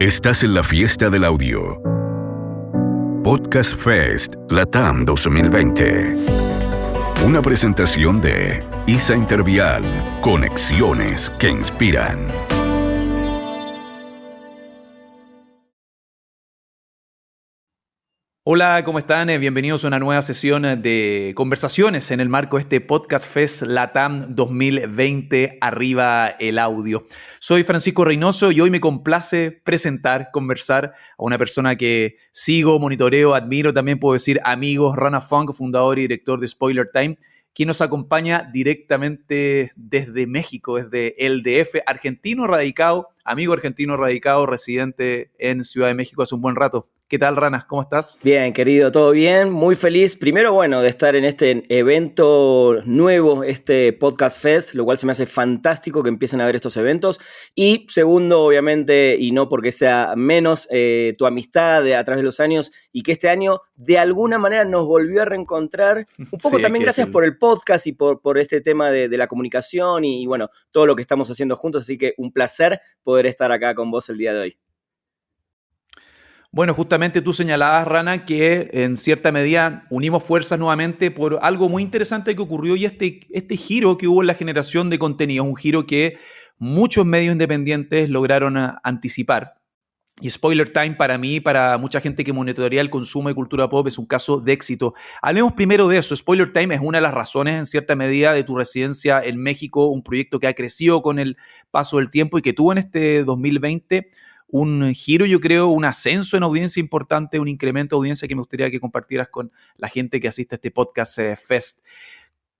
Estás en la fiesta del audio. Podcast Fest LATAM 2020. Una presentación de ISA Intervial. Conexiones que inspiran. Hola, ¿cómo están? Bienvenidos a una nueva sesión de conversaciones en el marco de este Podcast Fest LATAM 2020, Arriba el Audio. Soy Francisco Reynoso y hoy me complace conversar a una persona que sigo, monitoreo, admiro, también puedo decir amigo, Rana Funk, fundador y director de Spoiler Time, quien nos acompaña directamente desde México, desde el DF, amigo argentino radicado, residente en Ciudad de México hace un buen rato. ¿Qué tal, Rana? ¿Cómo estás? Bien, querido, todo bien. Muy feliz. Primero, de estar en este evento nuevo, este Podcast Fest, lo cual se me hace fantástico que empiecen a ver estos eventos. Y segundo, obviamente, y no porque sea menos, tu amistad a través de los años y que este año de alguna manera nos volvió a reencontrar. Un poco sí, también gracias por el podcast y por este tema de la comunicación y todo lo que estamos haciendo juntos. Así que un placer poder estar acá con vos el día de hoy. Bueno, justamente tú señalabas, Rana, que en cierta medida unimos fuerzas nuevamente por algo muy interesante que ocurrió y este giro que hubo en la generación de contenido, un giro que muchos medios independientes lograron anticipar. Y Spoiler Time para mí, para mucha gente que monitorea el consumo de cultura pop, es un caso de éxito. Hablemos primero de eso. Spoiler Time es una de las razones, en cierta medida, de tu residencia en México, un proyecto que ha crecido con el paso del tiempo y que tuvo en este 2020 un giro, yo creo, un ascenso en audiencia importante, un incremento de audiencia que me gustaría que compartieras con la gente que asiste a este podcast Fest.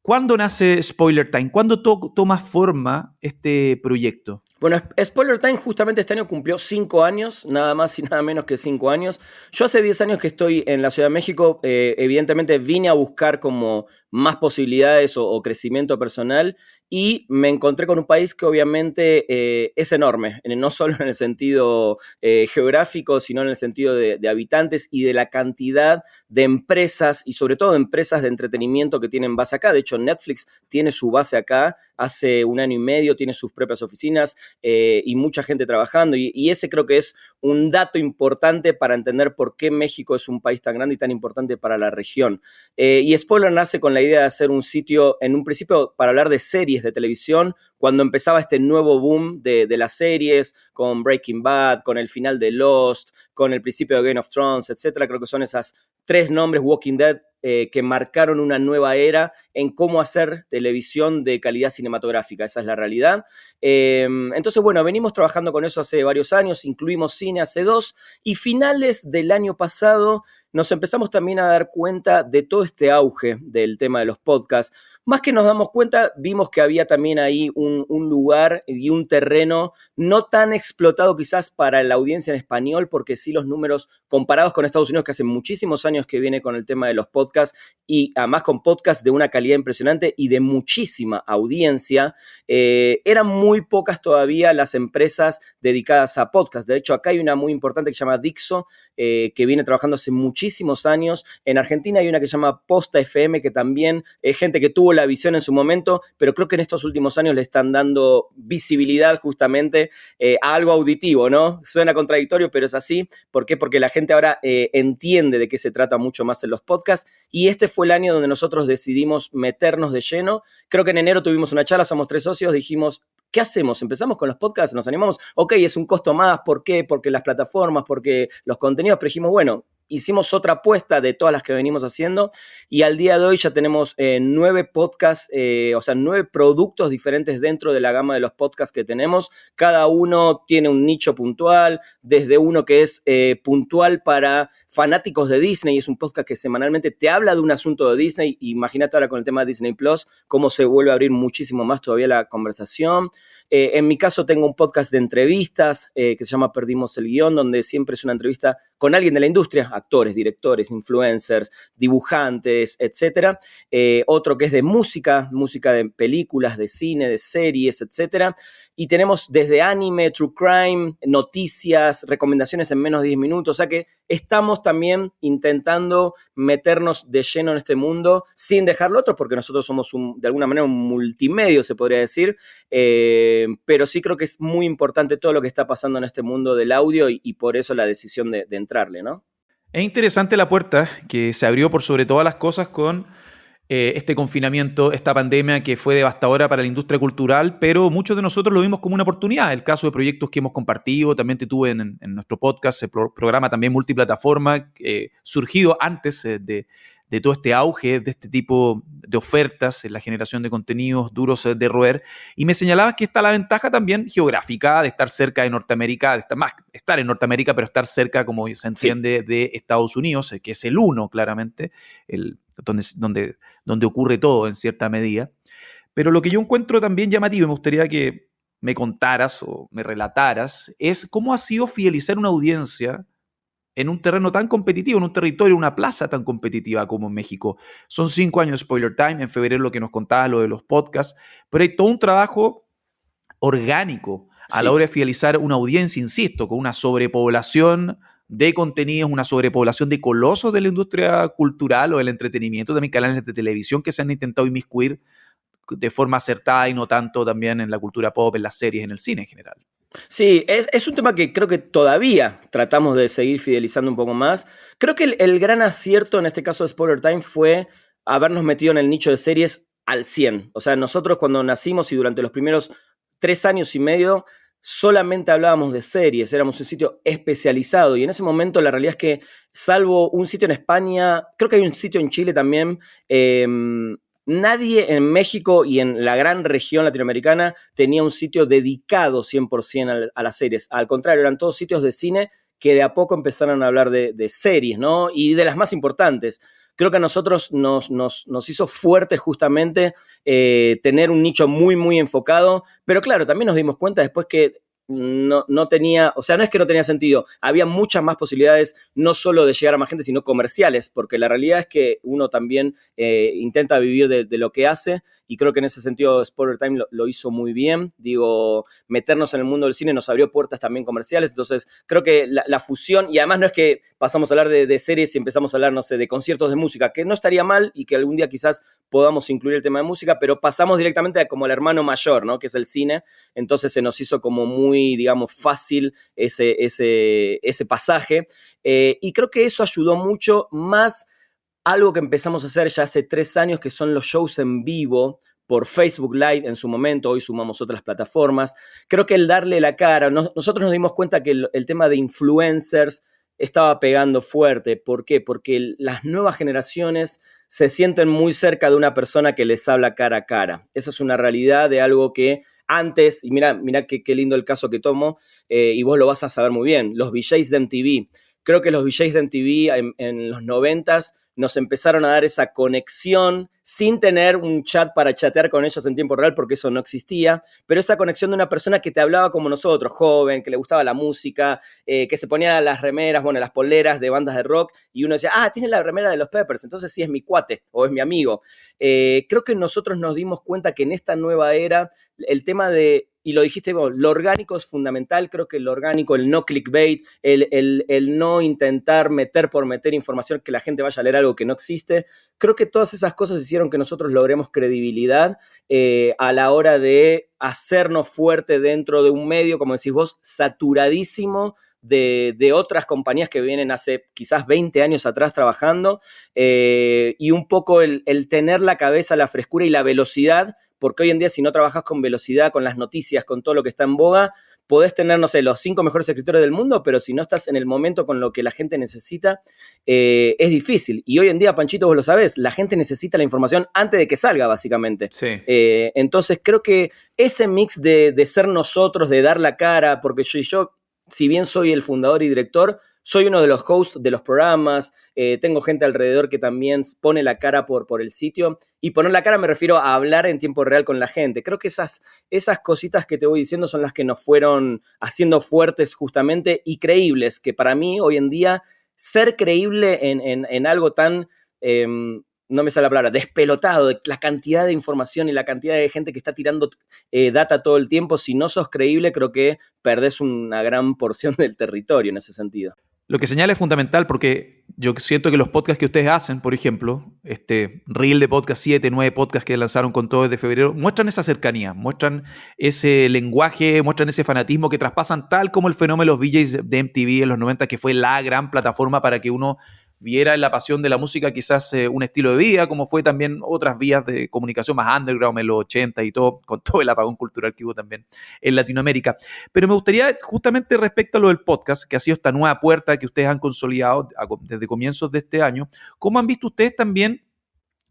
¿Cuándo nace Spoiler Time? ¿Cuándo toma forma este proyecto? Bueno, Spoiler Time justamente este año cumplió 5 años, nada más y nada menos que 5 años. Yo hace 10 años que estoy en la Ciudad de México, evidentemente vine a buscar como más posibilidades o crecimiento personal y me encontré con un país que obviamente es enorme, no solo en el sentido geográfico, sino en el sentido de habitantes y de la cantidad de empresas y sobre todo de empresas de entretenimiento que tienen base acá. De hecho, Netflix tiene su base acá, hace 1 año y medio, tiene sus propias oficinas y mucha gente trabajando y ese creo que es un dato importante para entender por qué México es un país tan grande y tan importante para la región. Y Spoiler nace con la idea de hacer un sitio, en un principio, para hablar de series de televisión, cuando empezaba este nuevo boom de las series, con Breaking Bad, con el final de Lost, con el principio de Game of Thrones, etc. Creo que son esas 3 nombres, Walking Dead, que marcaron una nueva era en cómo hacer televisión de calidad cinematográfica. Esa es la realidad. Entonces, venimos trabajando con eso hace varios años, incluimos cine hace 2, y finales del año pasado nos empezamos también a dar cuenta de todo este auge del tema de los podcasts. Más que nos damos cuenta, vimos que había también ahí un lugar y un terreno no tan explotado quizás para la audiencia en español, porque sí los números comparados con Estados Unidos, que hace muchísimos años que viene con el tema de los podcasts, y además con podcasts de una calidad impresionante y de muchísima audiencia, eran muy pocas todavía las empresas dedicadas a podcasts. De hecho, acá hay una muy importante que se llama Dixo, que viene trabajando hace muchísimos años. En Argentina hay una que se llama Posta FM, que también es gente que tuvo la visión en su momento, pero creo que en estos últimos años le están dando visibilidad justamente a algo auditivo, ¿no? Suena contradictorio, pero es así. ¿Por qué? Porque la gente ahora entiende de qué se trata mucho más en los podcasts, y este fue el año donde nosotros decidimos meternos de lleno. Creo que en enero tuvimos una charla, somos 3 socios, dijimos, ¿qué hacemos? ¿Empezamos con los podcasts? ¿Nos animamos? Ok, es un costo más. ¿Por qué? Porque las plataformas, porque los contenidos, pero dijimos, hicimos otra apuesta de todas las que venimos haciendo y al día de hoy ya tenemos 9 podcasts, 9 productos diferentes dentro de la gama de los podcasts que tenemos. Cada uno tiene un nicho puntual, desde uno que es puntual para fanáticos de Disney, es un podcast que semanalmente te habla de un asunto de Disney. Imagínate ahora con el tema de Disney Plus, cómo se vuelve a abrir muchísimo más todavía la conversación. En mi caso tengo un podcast de entrevistas que se llama Perdimos el Guión, donde siempre es una entrevista con alguien de la industria. actores, directores, influencers, dibujantes, etcétera. Otro que es de música de películas, de cine, de series, etcétera. Y tenemos desde anime, true crime, noticias, recomendaciones en menos de 10 minutos. O sea que estamos también intentando meternos de lleno en este mundo sin dejarlo otro, porque nosotros somos de alguna manera un multimedio, se podría decir. Pero sí creo que es muy importante todo lo que está pasando en este mundo del audio y por eso la decisión de entrarle, ¿no? Es interesante la puerta que se abrió por sobre todas las cosas con este confinamiento, esta pandemia que fue devastadora para la industria cultural, pero muchos de nosotros lo vimos como una oportunidad. El caso de proyectos que hemos compartido, también te tuve en nuestro podcast, el programa también multiplataforma, surgido antes de todo este auge de este tipo de ofertas en la generación de contenidos duros de roer, y me señalabas que está la ventaja también geográfica de estar cerca de Norteamérica, de estar en Norteamérica, pero estar cerca, como se entiende, de Estados Unidos, que es el uno, claramente, donde ocurre todo en cierta medida. Pero lo que yo encuentro también llamativo, y me gustaría que me contaras o me relataras, es cómo ha sido fidelizar una audiencia en un terreno tan competitivo, en un territorio, una plaza tan competitiva como en México. Son 5 años de Spoiler Time, en febrero lo que nos contabas, lo de los podcasts, pero hay todo un trabajo orgánico a la hora de fidelizar una audiencia, insisto, con una sobrepoblación de contenidos, una sobrepoblación de colosos de la industria cultural o del entretenimiento, también canales de televisión que se han intentado inmiscuir de forma acertada y no tanto también en la cultura pop, en las series, en el cine en general. Sí, es un tema que creo que todavía tratamos de seguir fidelizando un poco más. Creo que el gran acierto en este caso de Spoiler Time fue habernos metido en el nicho de series al 100. O sea, nosotros cuando nacimos y durante los primeros 3 años y medio solamente hablábamos de series, éramos un sitio especializado y en ese momento la realidad es que salvo un sitio en España, creo que hay un sitio en Chile también, nadie en México y en la gran región latinoamericana tenía un sitio dedicado 100% a las series. Al contrario, eran todos sitios de cine que de a poco empezaron a hablar de series, ¿no? Y de las más importantes. Creo que a nosotros nos hizo fuerte justamente tener un nicho muy, muy enfocado. Pero claro, también nos dimos cuenta después que no tenía, o sea, no es que no tenía sentido, había muchas más posibilidades, no solo de llegar a más gente, sino comerciales, porque la realidad es que uno también intenta vivir de lo que hace, y creo que en ese sentido Spoiler Time lo hizo muy bien. Digo, meternos en el mundo del cine nos abrió puertas también comerciales, entonces creo que la fusión, y además no es que pasamos a hablar de series y empezamos a hablar, no sé, de conciertos de música, que no estaría mal, y que algún día quizás podamos incluir el tema de música, pero pasamos directamente como al hermano mayor, ¿no? Que es el cine, entonces se nos hizo como muy, digamos, fácil ese pasaje. Y creo que eso ayudó mucho, más algo que empezamos a hacer ya hace 3 años, que son los shows en vivo por Facebook Live en su momento. Hoy sumamos otras plataformas. Creo que el darle la cara, nosotros nos dimos cuenta que el tema de influencers estaba pegando fuerte. ¿Por qué? Porque las nuevas generaciones se sienten muy cerca de una persona que les habla cara a cara. Esa es una realidad de algo que antes, y mira qué lindo el caso que tomo, y vos lo vas a saber muy bien, los VJs de MTV. Creo que los VJs de MTV en los 90s nos empezaron a dar esa conexión sin tener un chat para chatear con ellos en tiempo real, porque eso no existía, pero esa conexión de una persona que te hablaba como nosotros, joven, que le gustaba la música, que se ponía las remeras, bueno, las poleras de bandas de rock, y uno decía, tiene la remera de los Peppers, entonces sí es mi cuate o es mi amigo. Creo que nosotros nos dimos cuenta que en esta nueva era, el tema de, y lo dijiste vos, lo orgánico es fundamental. Creo que lo orgánico, el no clickbait, el no intentar meter por meter información, que la gente vaya a leer algo que no existe. Creo que todas esas cosas hicieron que nosotros logremos credibilidad a la hora de hacernos fuerte dentro de un medio, como decís vos, saturadísimo de otras compañías que vienen hace quizás 20 años atrás trabajando, y un poco el tener la cabeza, la frescura y la velocidad, porque hoy en día si no trabajas con velocidad, con las noticias, con todo lo que está en boga, podés tener, no sé, los 5 mejores escritores del mundo, pero si no estás en el momento con lo que la gente necesita, es difícil. Y hoy en día, Panchito, vos lo sabés, la gente necesita la información antes de que salga, básicamente. Sí. Entonces creo que ese mix de ser nosotros, de dar la cara, porque yo, si bien soy el fundador y director, soy uno de los hosts de los programas, tengo gente alrededor que también pone la cara por el sitio, y poner la cara me refiero a hablar en tiempo real con la gente. Creo que esas cositas que te voy diciendo son las que nos fueron haciendo fuertes justamente y creíbles, que para mí hoy en día ser creíble en algo tan, no me sale la palabra, despelotado, de la cantidad de información y la cantidad de gente que está tirando data todo el tiempo. Si no sos creíble, creo que perdés una gran porción del territorio en ese sentido. Lo que señala es fundamental porque yo siento que los podcasts que ustedes hacen, por ejemplo, este reel de podcast, 7, 9 podcasts que lanzaron con todo desde febrero, muestran esa cercanía, muestran ese lenguaje, muestran ese fanatismo que traspasan tal como el fenómeno de los VJs de MTV en los 90, que fue la gran plataforma para que uno viera en la pasión de la música quizás un estilo de vida, como fue también otras vías de comunicación más underground en los 80 y todo, con todo el apagón cultural que hubo también en Latinoamérica. Pero me gustaría, justamente respecto a lo del podcast, que ha sido esta nueva puerta que ustedes han consolidado desde comienzos de este año, ¿cómo han visto ustedes también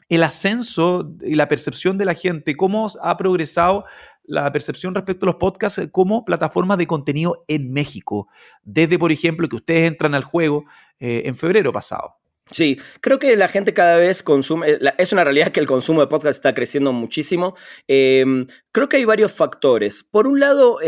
el ascenso y la percepción de la gente? ¿Cómo ha progresado la percepción respecto a los podcasts como plataformas de contenido en México? Desde, por ejemplo, que ustedes entran al juego en febrero pasado. Sí, creo que la gente cada vez consume, es una realidad que el consumo de podcast está creciendo muchísimo. Creo que hay varios factores. Por un lado,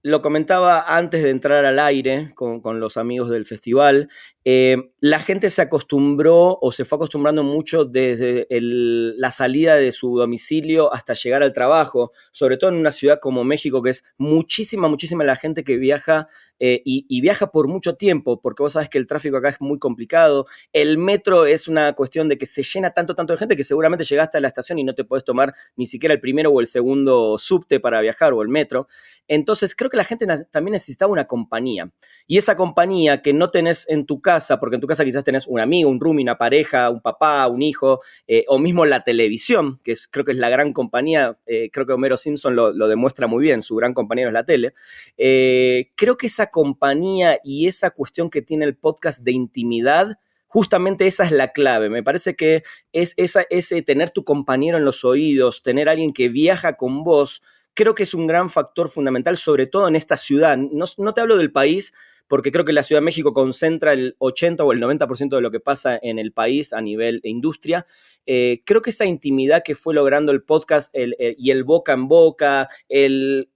lo comentaba antes de entrar al aire con los amigos del festival, la gente se acostumbró o se fue acostumbrando mucho desde la salida de su domicilio hasta llegar al trabajo, sobre todo en una ciudad como México, que es muchísima la gente que viaja y viaja por mucho tiempo, porque vos sabés que el tráfico acá es muy complicado. El metro es una cuestión de que se llena tanto de gente que seguramente llegaste a la estación y no te podés tomar ni siquiera el primero o el segundo subte para viajar o el metro. Entonces creo que la gente también necesitaba una compañía. Y esa compañía que no tenés en tu casa, porque en tu casa quizás tenés un amigo, un roomie, una pareja, un papá, un hijo, o mismo la televisión, que creo que es la gran compañía. Creo que Homero Simpson lo demuestra muy bien, su gran compañero es la tele. Creo que esa compañía y esa cuestión que tiene el podcast de intimidad, justamente esa es la clave. Me parece que es ese tener tu compañero en los oídos, tener a alguien que viaja con vos, creo que es un gran factor fundamental, sobre todo en esta ciudad. No te hablo del país, porque creo que la Ciudad de México concentra el 80 o el 90% de lo que pasa en el país a nivel de industria. Creo que esa intimidad que fue logrando el podcast y el boca en boca, el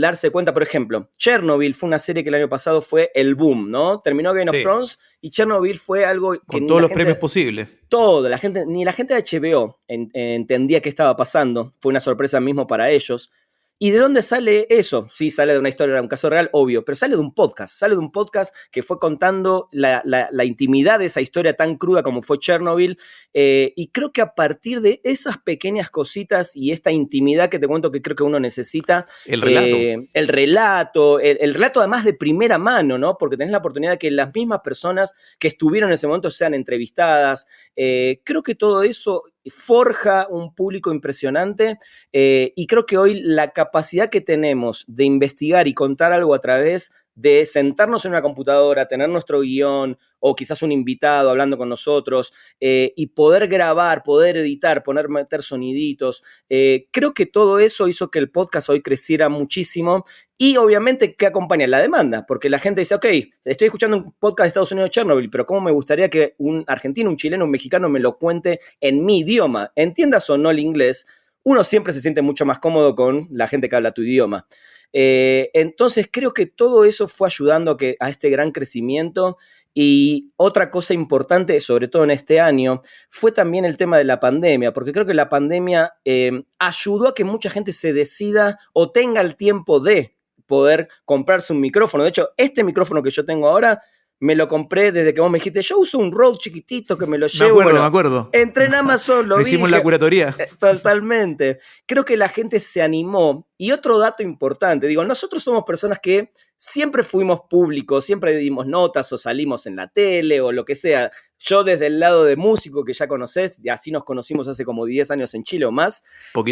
darse cuenta, por ejemplo, Chernobyl fue una serie que el año pasado fue el boom, ¿no? Terminó Game of Thrones y Chernobyl fue algo que con todos los premios posibles. Ni la gente de HBO entendía qué estaba pasando. Fue una sorpresa mismo para ellos. ¿Y de dónde sale eso? Sí, sale de una historia, de un caso real, obvio, pero sale de un podcast que fue contando la intimidad de esa historia tan cruda como fue Chernobyl, y creo que a partir de esas pequeñas cositas y esta intimidad que te cuento que creo que uno necesita, el relato además de primera mano, ¿no? Porque tenés la oportunidad de que las mismas personas que estuvieron en ese momento sean entrevistadas. Creo que todo eso forja un público impresionante, y creo que hoy la capacidad que tenemos de investigar y contar algo a través de sentarnos en una computadora, tener nuestro guión o quizás un invitado hablando con nosotros, y poder grabar, poder editar, meter soniditos. Creo que todo eso hizo que el podcast hoy creciera muchísimo y obviamente que acompaña la demanda, porque la gente dice, ok, estoy escuchando un podcast de Estados Unidos de Chernobyl, pero ¿cómo me gustaría que un argentino, un chileno, un mexicano me lo cuente en mi idioma? Entiendas o no el inglés, uno siempre se siente mucho más cómodo con la gente que habla tu idioma. Entonces creo que todo eso fue ayudando a este gran crecimiento. Y otra cosa importante, sobre todo en este año, fue también el tema de la pandemia, porque creo que la pandemia ayudó a que mucha gente se decida o tenga el tiempo de poder comprarse un micrófono. De hecho, este micrófono que yo tengo ahora me lo compré desde que vos me dijiste, yo uso un Rode chiquitito que me lo llevo. Me acuerdo. Entré en Amazon, lo vi. Hicimos la curatoría. Totalmente. Creo que la gente se animó. Y otro dato importante, digo, nosotros somos personas que siempre fuimos públicos, siempre dimos notas o salimos en la tele o lo que sea. Yo desde el lado de músico, que ya conocés, y así nos conocimos hace como 10 años en Chile o más. Un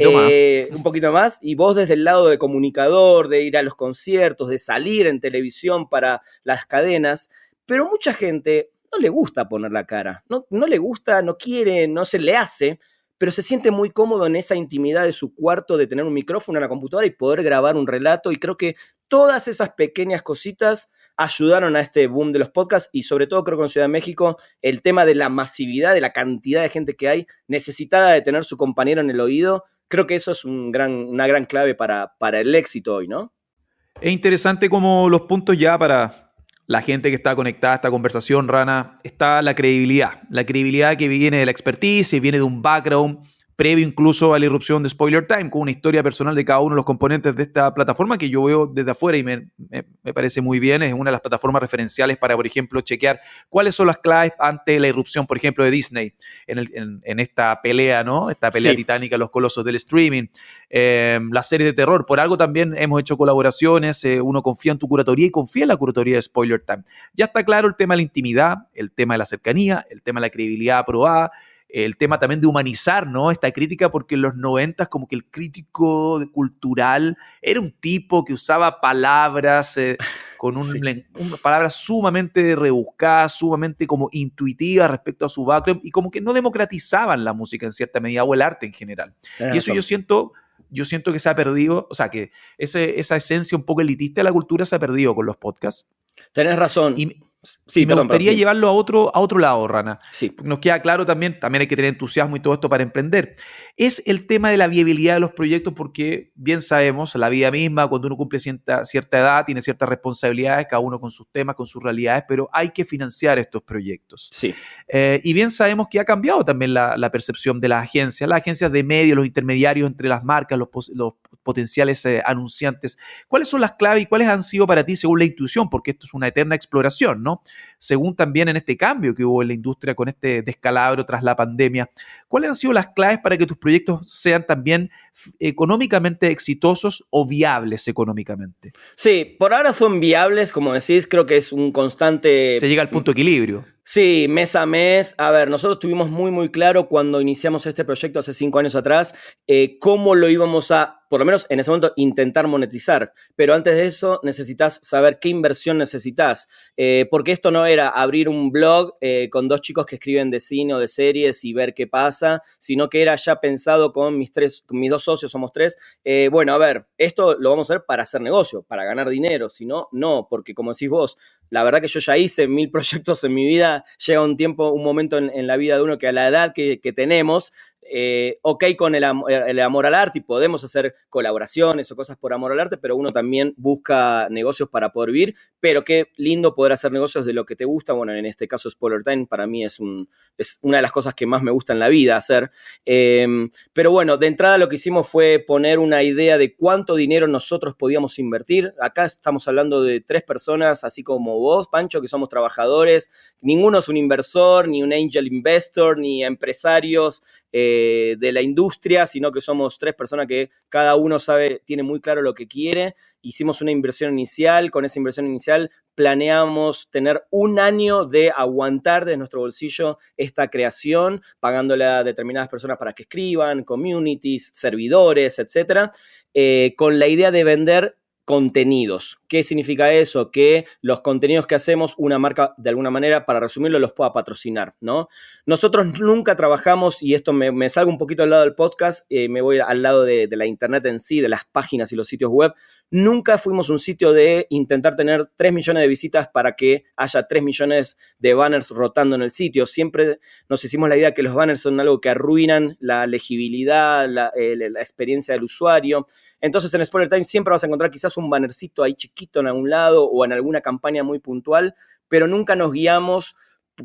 poquito más. Y vos desde el lado de comunicador, de ir a los conciertos, de salir en televisión para las cadenas. Pero mucha gente no le gusta poner la cara, no le gusta, no quiere, no se le hace, pero se siente muy cómodo en esa intimidad de su cuarto, de tener un micrófono en la computadora y poder grabar un relato. Y creo que todas esas pequeñas cositas ayudaron a este boom de los podcasts y sobre todo creo que en Ciudad de México el tema de la masividad, de la cantidad de gente que hay necesitada de tener su compañero en el oído, creo que eso es una gran clave para el éxito hoy, ¿no? Es interesante como los puntos ya para la gente que está conectada a esta conversación, Rana, está la credibilidad que viene de la expertise, viene de un background previo incluso a la irrupción de Spoiler Time, con una historia personal de cada uno de los componentes de esta plataforma que yo veo desde afuera y me parece muy bien. Es una de las plataformas referenciales para, por ejemplo, chequear cuáles son las claves ante la irrupción, por ejemplo, de Disney en esta pelea, ¿no? Esta pelea titánica, los colosos del streaming, las series de terror. Por algo también hemos hecho colaboraciones, uno confía en tu curatoría y confía en la curatoría de Spoiler Time. Ya está claro el tema de la intimidad, el tema de la cercanía, el tema de la credibilidad aprobada, el tema también de humanizar, ¿no? Esta crítica, porque en los 90 como que el crítico cultural era un tipo que usaba palabras con una palabra sumamente rebuscada, sumamente como intuitiva respecto a su background y como que no democratizaban la música en cierta medida o el arte en general. Y eso yo siento que se ha perdido, o sea, que esa esencia un poco elitista de la cultura se ha perdido con los podcasts. Tenés razón. Y me gustaría llevarlo a otro lado, Rana. Sí. Porque nos queda claro también hay que tener entusiasmo y todo esto para emprender. Es el tema de la viabilidad de los proyectos, porque bien sabemos, la vida misma, cuando uno cumple cierta edad, tiene ciertas responsabilidades, cada uno con sus temas, con sus realidades, pero hay que financiar estos proyectos. Sí. Y bien sabemos que ha cambiado también la percepción de las agencias de medios, los intermediarios entre las marcas, los potenciales anunciantes. ¿Cuáles son las claves y cuáles han sido para ti según la intuición? Porque esto es una eterna exploración, ¿no? Según también en este cambio que hubo en la industria con este descalabro tras la pandemia, ¿cuáles han sido las claves para que tus proyectos sean también económicamente exitosos o viables económicamente? Sí, por ahora son viables, como decís, creo que es un constante... Se llega al punto de equilibrio. Sí, mes a mes. A ver, nosotros tuvimos muy claro cuando iniciamos este proyecto hace 5 años atrás, cómo lo íbamos a, por lo menos en ese momento, intentar monetizar. Pero antes de eso necesitas saber qué inversión necesitas. Porque esto no era abrir un blog con 2 chicos que escriben de cine o de series y ver qué pasa, sino que era ya pensado con mis 2 socios, somos 3. Bueno, a ver, esto lo vamos a hacer para hacer negocio, para ganar dinero. Si no, no, porque como decís vos, la verdad que yo ya hice 1000 proyectos en mi vida. Llega un momento en la vida de uno que a la edad que tenemos, ok con el amor al arte y podemos hacer colaboraciones o cosas por amor al arte, pero uno también busca negocios para poder vivir, pero qué lindo poder hacer negocios de lo que te gusta. Bueno, en este caso Spoiler Time para mí es una de las cosas que más me gusta en la vida hacer, pero bueno, de entrada lo que hicimos fue poner una idea de cuánto dinero nosotros podíamos invertir. Acá estamos hablando de 3 personas, así como vos, Pancho, que somos trabajadores. Ninguno es un inversor, ni un angel investor, ni empresarios de la industria, sino que somos 3 personas que cada uno tiene muy claro lo que quiere. Hicimos una inversión inicial, con esa inversión inicial planeamos tener 1 año de aguantar de nuestro bolsillo esta creación, pagándole a determinadas personas para que escriban, communities, servidores, etcétera, con la idea de vender contenidos. ¿Qué significa eso? Que los contenidos que hacemos, una marca, de alguna manera, para resumirlo, los pueda patrocinar, ¿no? Nosotros nunca trabajamos, y esto me salgo un poquito al lado del podcast, me voy al lado de la internet en sí, de las páginas y los sitios web. Nunca fuimos un sitio de intentar tener 3 millones de visitas para que haya 3 millones de banners rotando en el sitio. Siempre nos hicimos la idea que los banners son algo que arruinan la legibilidad, la experiencia del usuario. Entonces en Spoiler Time siempre vas a encontrar quizás un bannercito ahí chiquito en algún lado o en alguna campaña muy puntual, pero nunca nos guiamos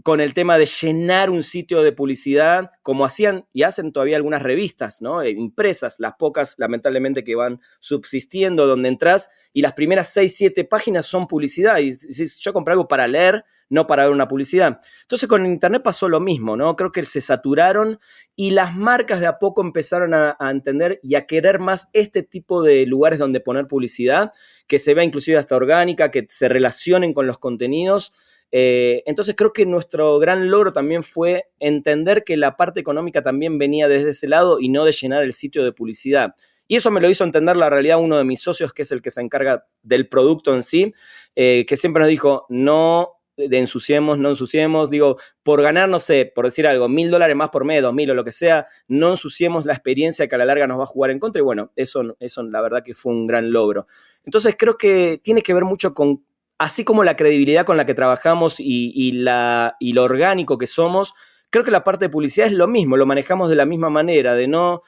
con el tema de llenar un sitio de publicidad, como hacían y hacen todavía algunas revistas, ¿no? Impresas, las pocas, lamentablemente, que van subsistiendo, donde entras y las primeras 6, 7 páginas son publicidad. Y dices, yo compré algo para leer, no para ver una publicidad. Entonces, con el internet pasó lo mismo, ¿no? Creo que se saturaron y las marcas de a poco empezaron a entender y a querer más este tipo de lugares donde poner publicidad, que se vea inclusive hasta orgánica, que se relacionen con los contenidos. Entonces creo que nuestro gran logro también fue entender que la parte económica también venía desde ese lado y no de llenar el sitio de publicidad. Y eso me lo hizo entender la realidad uno de mis socios, que es el que se encarga del producto en sí, que siempre nos dijo, no ensuciemos, digo, por ganar, no sé, por decir algo, $1,000 más por mes, 2,000 o lo que sea, no ensuciemos la experiencia que a la larga nos va a jugar en contra. Y bueno, eso la verdad que fue un gran logro. Entonces creo que tiene que ver mucho con, así como la credibilidad con la que trabajamos y lo orgánico que somos, creo que la parte de publicidad es lo mismo, lo manejamos de la misma manera, de no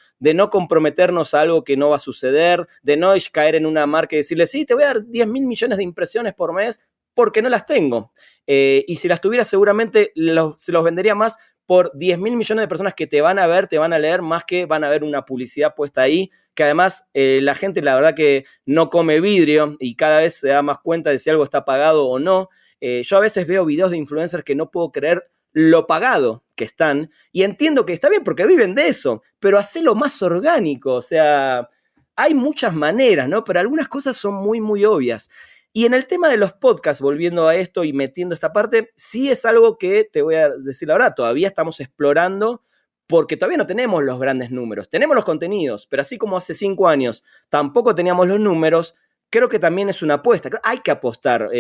comprometernos a algo que no va a suceder, de no caer en una marca y decirle, sí, te voy a dar 10,000 millones de impresiones por mes, porque no las tengo. Y si las tuviera seguramente se los vendería más por 10.000 millones de personas que te van a ver, te van a leer, más que van a ver una publicidad puesta ahí, que además la gente la verdad que no come vidrio y cada vez se da más cuenta de si algo está pagado o no. Yo a veces veo videos de influencers que no puedo creer lo pagado que están, y entiendo que está bien porque viven de eso, pero hacelo más orgánico, o sea, hay muchas maneras, ¿no? Pero algunas cosas son muy, muy obvias. Y en el tema de los podcasts, volviendo a esto y metiendo esta parte, sí es algo que te voy a decir la verdad, todavía estamos explorando porque todavía no tenemos los grandes números. Tenemos los contenidos, pero así como hace 5 años tampoco teníamos los números, creo que también es una apuesta. Hay que apostar.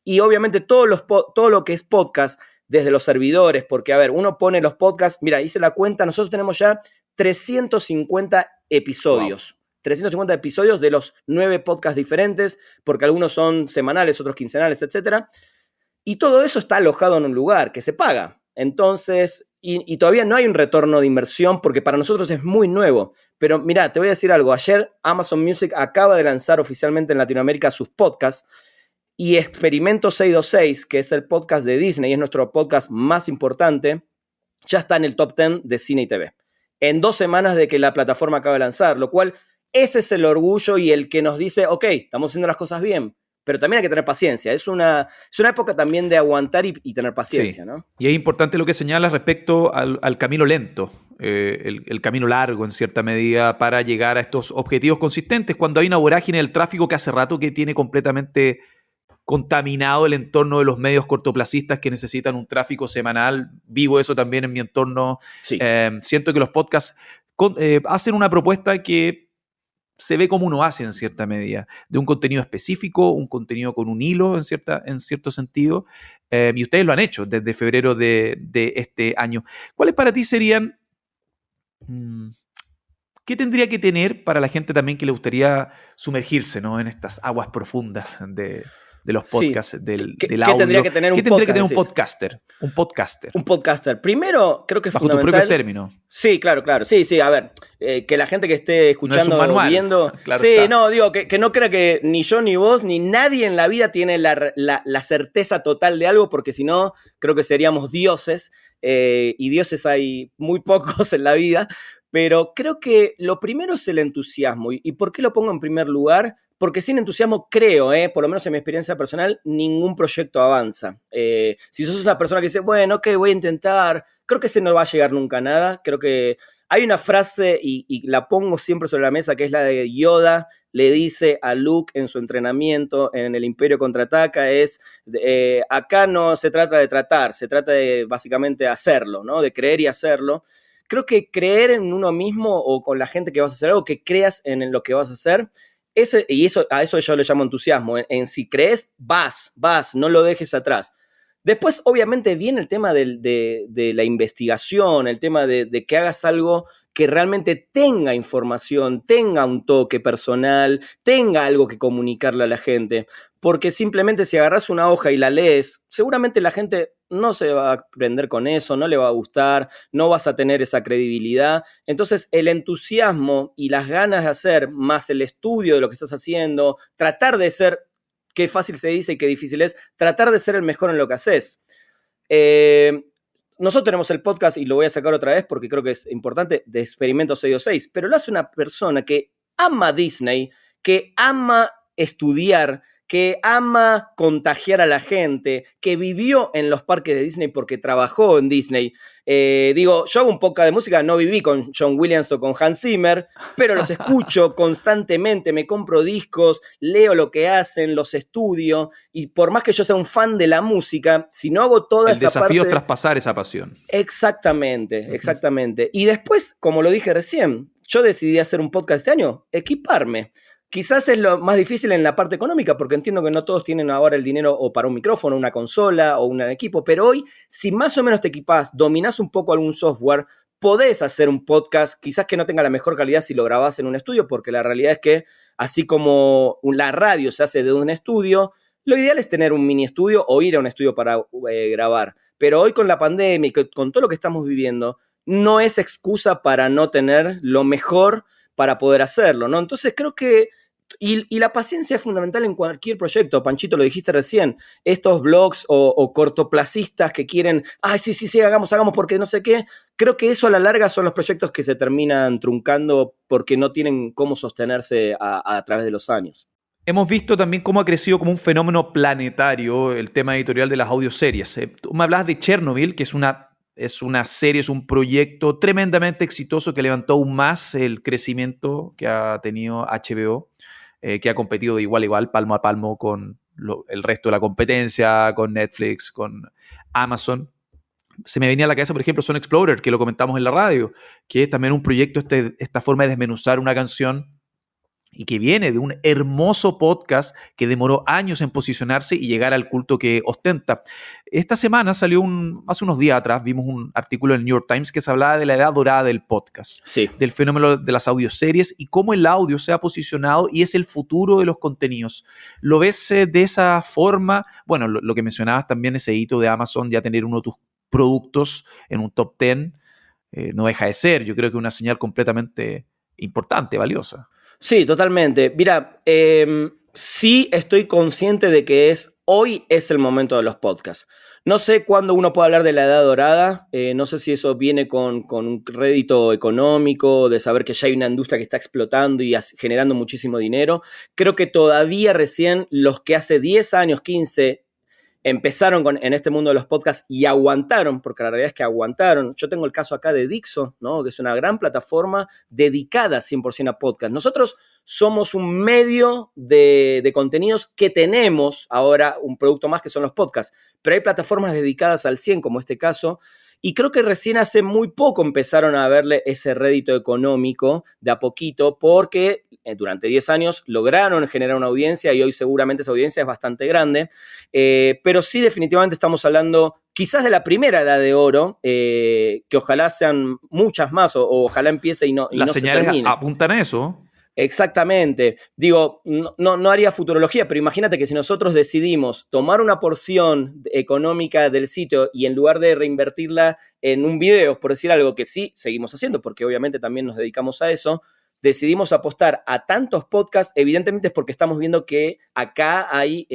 Y obviamente todo lo que es podcast, desde los servidores, porque, a ver, uno pone los podcasts, mira, hice la cuenta, nosotros tenemos ya 350 episodios. Wow. 350 episodios de los 9 podcasts diferentes, porque algunos son semanales, otros quincenales, etc. Y todo eso está alojado en un lugar que se paga. Entonces, y todavía no hay un retorno de inversión, porque para nosotros es muy nuevo. Pero mira, te voy a decir algo. Ayer Amazon Music acaba de lanzar oficialmente en Latinoamérica sus podcasts, y Experimento 626, que es el podcast de Disney, es nuestro podcast más importante, ya está en el top 10 de cine y TV. En 2 semanas de que la plataforma acaba de lanzar, lo cual ese es el orgullo y el que nos dice, ok, estamos haciendo las cosas bien, pero también hay que tener paciencia. Es una época también de aguantar y tener paciencia, sí, ¿no? Y es importante lo que señalas respecto al camino lento, el camino largo en cierta medida para llegar a estos objetivos consistentes, cuando hay una vorágine del tráfico que hace rato que tiene completamente contaminado el entorno de los medios cortoplacistas que necesitan un tráfico semanal. Vivo eso también en mi entorno. Sí. Siento que los podcasts hacen una propuesta que se ve como uno hace en cierta medida, de un contenido específico, un contenido con un hilo en cierto sentido, y ustedes lo han hecho desde febrero de este año. ¿Cuáles para ti serían... ¿Qué tendría que tener para la gente también que le gustaría sumergirse, ¿no?, en estas aguas profundas de los podcasts, sí, del audio? ¿Qué tendría que tener un podcaster? Un podcaster. Primero, creo que es bajo fundamental... tu propio término. Sí, claro. Sí, a ver, que la gente que esté escuchando, no es viendo... Claro, sí, está. No, digo, que no crea que ni yo, ni vos, ni nadie en la vida tiene la certeza total de algo, porque si no, creo que seríamos dioses, y dioses hay muy pocos en la vida, pero creo que lo primero es el entusiasmo. ¿Y por qué lo pongo en primer lugar? Porque sin entusiasmo creo, por lo menos en mi experiencia personal, ningún proyecto avanza. Si sos esa persona que dice, bueno, ok, voy a intentar, creo que ese no va a llegar nunca a nada. Creo que hay una frase, y la pongo siempre sobre la mesa, que es la de Yoda, le dice a Luke en su entrenamiento en el Imperio Contraataca, es, acá no se trata de tratar, se trata de básicamente hacerlo, ¿no? De creer y hacerlo. Creo que creer en uno mismo o con la gente que vas a hacer algo, que creas en lo que vas a hacer, a eso yo le llamo entusiasmo. En si crees, vas, no lo dejes atrás. Después, obviamente, viene el tema de la investigación, el tema de que hagas algo que realmente tenga información, tenga un toque personal, tenga algo que comunicarle a la gente. Porque simplemente si agarras una hoja y la lees, seguramente la gente no se va a aprender con eso, no le va a gustar, no vas a tener esa credibilidad. Entonces, el entusiasmo y las ganas de hacer, más el estudio de lo que estás haciendo, tratar de ser, qué fácil se dice y qué difícil es, tratar de ser el mejor en lo que haces. Nosotros tenemos el podcast, y lo voy a sacar otra vez porque creo que es importante, de Experimento 626, pero lo hace una persona que ama Disney, que ama estudiar, que ama contagiar a la gente, que vivió en los parques de Disney porque trabajó en Disney. Yo hago un podcast de música, no viví con John Williams o con Hans Zimmer, pero los escucho constantemente, me compro discos, leo lo que hacen, los estudio, y por más que yo sea un fan de la música, si no hago toda esa parte... El desafío es traspasar esa pasión. Exactamente. Y después, como lo dije recién, yo decidí hacer un podcast este año, equiparme. Quizás es lo más difícil en la parte económica, porque entiendo que no todos tienen ahora el dinero o para un micrófono, una consola o un equipo, pero hoy, si más o menos te equipás, dominás un poco algún software, podés hacer un podcast, quizás que no tenga la mejor calidad si lo grabás en un estudio, porque la realidad es que, así como la radio se hace de un estudio, lo ideal es tener un mini estudio o ir a un estudio para grabar. Pero hoy con la pandemia y con todo lo que estamos viviendo, no es excusa para no tener lo mejor para poder hacerlo, ¿no? Entonces creo que Y la paciencia es fundamental en cualquier proyecto. Panchito, lo dijiste recién. Estos blogs o cortoplacistas que quieren, ay, sí, hagamos, porque no sé qué. Creo que eso a la larga son los proyectos que se terminan truncando porque no tienen cómo sostenerse a través de los años. Hemos visto también cómo ha crecido como un fenómeno planetario el tema editorial de las audioseries. Tú me hablabas de Chernobyl, que es una serie, es un proyecto tremendamente exitoso que levantó aún más el crecimiento que ha tenido HBO, que ha competido de igual a igual, palmo a palmo con el resto de la competencia, con Netflix, con Amazon. Se me venía a la cabeza, por ejemplo, Son Explorer, que lo comentamos en la radio, que es también un proyecto, esta forma de desmenuzar una canción y que viene de un hermoso podcast que demoró años en posicionarse y llegar al culto que ostenta. Esta semana salió hace unos días atrás, vimos un artículo en el New York Times que se hablaba de la edad dorada del podcast, sí, del fenómeno de las audioseries y cómo el audio se ha posicionado y es el futuro de los contenidos. ¿Lo ves de esa forma? Bueno, lo que mencionabas también, ese hito de Amazon, ya tener uno de tus productos en un top 10, no deja de ser, yo creo que una señal completamente importante, valiosa. Sí, totalmente. Mira, sí estoy consciente de que hoy es el momento de los podcasts. No sé cuándo uno puede hablar de la edad dorada, no sé si eso viene con un rédito económico, de saber que ya hay una industria que está explotando y generando muchísimo dinero. Creo que todavía recién los que hace 10 años, 15, empezaron en este mundo de los podcasts y aguantaron, porque la realidad es que aguantaron. Yo tengo el caso acá de Dixo, ¿no? Que es una gran plataforma dedicada 100% a podcast. Nosotros somos un medio de contenidos que tenemos ahora un producto más que son los podcasts, pero hay plataformas dedicadas al 100, como este caso, y creo que recién hace muy poco empezaron a verle ese rédito económico de a poquito, porque durante 10 años lograron generar una audiencia y hoy seguramente esa audiencia es bastante grande, pero sí definitivamente estamos hablando quizás de la primera edad de oro, que ojalá sean muchas más o ojalá empiece y no Las se señales termine. apuntan a eso. Exactamente. Digo, no haría futurología, pero imagínate que si nosotros decidimos tomar una porción económica del sitio y en lugar de reinvertirla en un video, por decir algo que sí seguimos haciendo, porque obviamente también nos dedicamos a eso, decidimos apostar a tantos podcasts, evidentemente es porque estamos viendo que acá hay,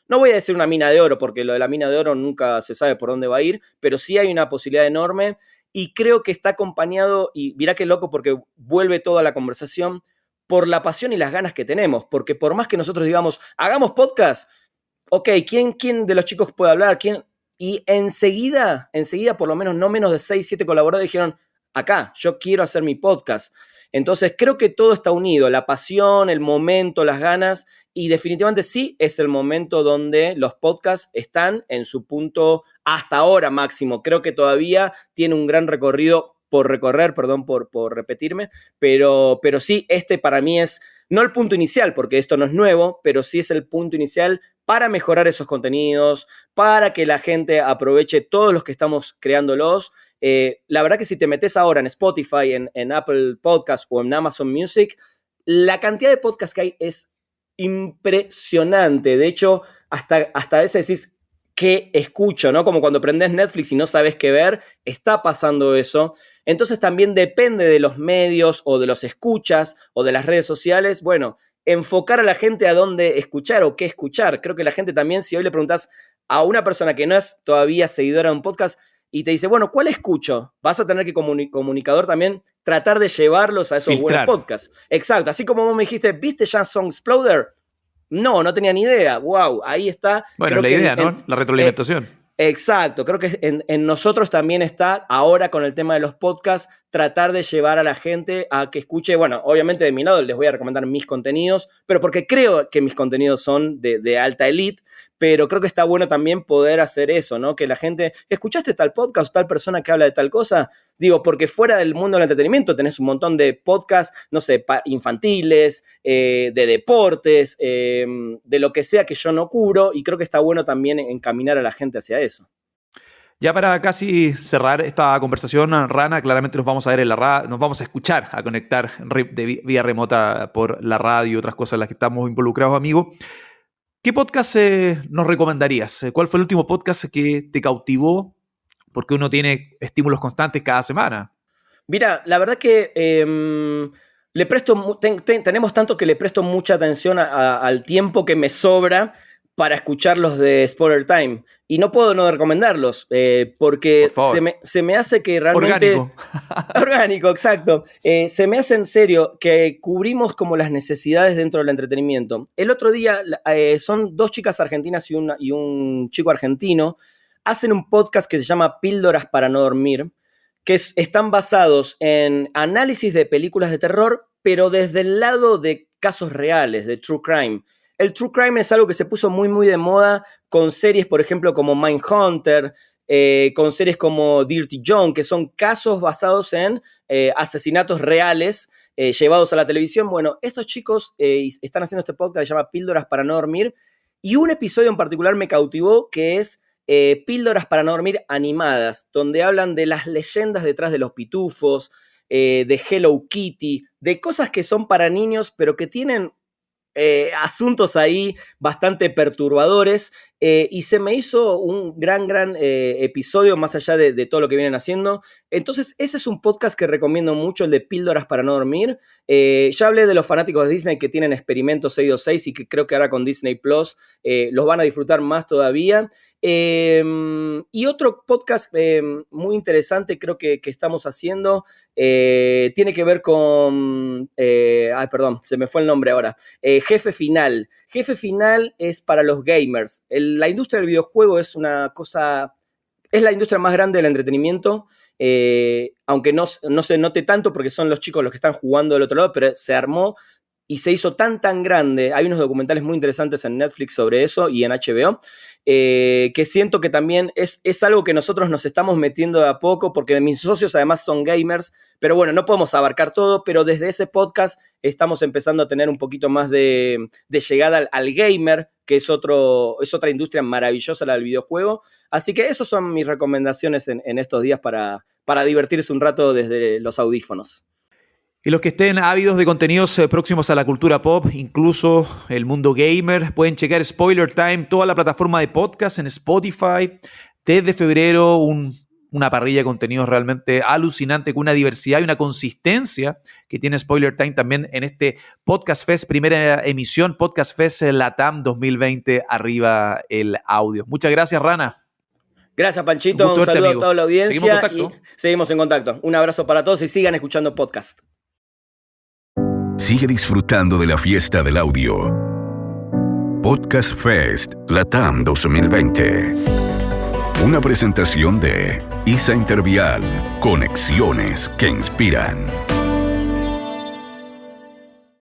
no voy a decir una mina de oro, porque lo de la mina de oro nunca se sabe por dónde va a ir, pero sí hay una posibilidad enorme y creo que está acompañado, y mirá qué loco porque vuelve toda la conversación, por la pasión y las ganas que tenemos, porque por más que nosotros digamos, hagamos podcast, ok, ¿quién de los chicos puede hablar? ¿Quién? Y enseguida, por lo menos no menos de 6, 7 colaboradores dijeron, acá, yo quiero hacer mi podcast. Entonces creo que todo está unido, la pasión, el momento, las ganas, y definitivamente sí es el momento donde los podcasts están en su punto hasta ahora máximo. Creo que todavía tiene un gran recorrido por recorrer, perdón por repetirme, pero sí, este para mí es, no el punto inicial, porque esto no es nuevo, pero sí es el punto inicial para mejorar esos contenidos, para que la gente aproveche todos los que estamos creándolos. La verdad que si te metes ahora en Spotify, en Apple Podcasts o en Amazon Music, la cantidad de podcasts que hay es impresionante. De hecho, hasta a veces decís, ¿qué escucho? ¿No? Como cuando prendes Netflix y no sabes qué ver, está pasando eso. Entonces también depende de los medios o de los escuchas o de las redes sociales, bueno, enfocar a la gente a dónde escuchar o qué escuchar. Creo que la gente también, si hoy le preguntas a una persona que no es todavía seguidora de un podcast y te dice, bueno, ¿cuál escucho? Vas a tener que comunicador también tratar de llevarlos a esos buenos podcasts. Exacto, así como vos me dijiste, ¿viste ya Song Exploder? No tenía ni idea. Wow, ahí está. Bueno, la idea, ¿no? La retroalimentación. Exacto, creo que en nosotros también está, ahora con el tema de los podcasts, tratar de llevar a la gente a que escuche, bueno, obviamente de mi lado les voy a recomendar mis contenidos, pero porque creo que mis contenidos son de alta elite, pero creo que está bueno también poder hacer eso, ¿no? Que la gente, ¿escuchaste tal podcast o tal persona que habla de tal cosa? Digo, porque fuera del mundo del entretenimiento tenés un montón de podcasts, no sé, infantiles, de deportes, de lo que sea que yo no cubro, y creo que está bueno también encaminar a la gente hacia eso. Ya para casi cerrar esta conversación, Rana, claramente nos vamos a ver en la radio, nos vamos a escuchar, a conectar de vía remota por la radio y otras cosas en las que estamos involucrados, amigo. ¿Qué podcast nos recomendarías? ¿Cuál fue el último podcast que te cautivó? Porque uno tiene estímulos constantes cada semana. Mira, la verdad que tenemos tanto que le presto mucha atención al tiempo que me sobra para escuchar los de Spoiler Time. Y no puedo no recomendarlos, porque se me hace que realmente... Orgánico, exacto. Se me hace en serio que cubrimos como las necesidades dentro del entretenimiento. El otro día son 2 chicas argentinas y un chico argentino. Hacen un podcast que se llama Píldoras para no dormir, que están basados en análisis de películas de terror, pero desde el lado de casos reales, de true crime. El true crime es algo que se puso muy, muy de moda con series, por ejemplo, como Mindhunter, con series como Dirty John, que son casos basados en asesinatos reales llevados a la televisión. Bueno, estos chicos están haciendo este podcast que se llama Píldoras para no dormir, y un episodio en particular me cautivó, que es Píldoras para no dormir animadas, donde hablan de las leyendas detrás de los pitufos, de Hello Kitty, de cosas que son para niños, pero que tienen asuntos ahí bastante perturbadores, y se me hizo un gran episodio más allá de todo lo que vienen haciendo. Entonces ese es un podcast que recomiendo mucho, el de Píldoras para no dormir. Ya hablé de los fanáticos de Disney que tienen experimentos 626 y que creo que ahora con Disney Plus los van a disfrutar más todavía. Y otro podcast muy interesante creo que estamos haciendo tiene que ver con perdón, se me fue el nombre ahora. Jefe Final. Jefe Final es para los gamers. La industria del videojuego es la industria más grande del entretenimiento, aunque no se note tanto porque son los chicos los que están jugando del otro lado, pero se armó y se hizo tan grande. Hay unos documentales muy interesantes en Netflix sobre eso y en HBO, que siento que también es algo que nosotros nos estamos metiendo de a poco, porque mis socios además son gamers, pero bueno, no podemos abarcar todo, pero desde ese podcast estamos empezando a tener un poquito más de llegada al gamer, que es otra industria maravillosa, la del videojuego. Así que esas son mis recomendaciones en estos días para divertirse un rato desde los audífonos. Y los que estén ávidos de contenidos próximos a la cultura pop, incluso el mundo gamer, pueden checar Spoiler Time, toda la plataforma de podcast en Spotify. Desde febrero, una parrilla de contenidos realmente alucinante, con una diversidad y una consistencia que tiene Spoiler Time también en este Podcast Fest, primera emisión, Podcast Fest LATAM 2020, arriba el audio. Muchas gracias, Rana. Gracias, Panchito. Un saludo a toda la audiencia. Seguimos en contacto. Un abrazo para todos y sigan escuchando podcast. Sigue disfrutando de la fiesta del audio. Podcast Fest LATAM 2020. Una presentación de ISA Intervial. Conexiones que inspiran.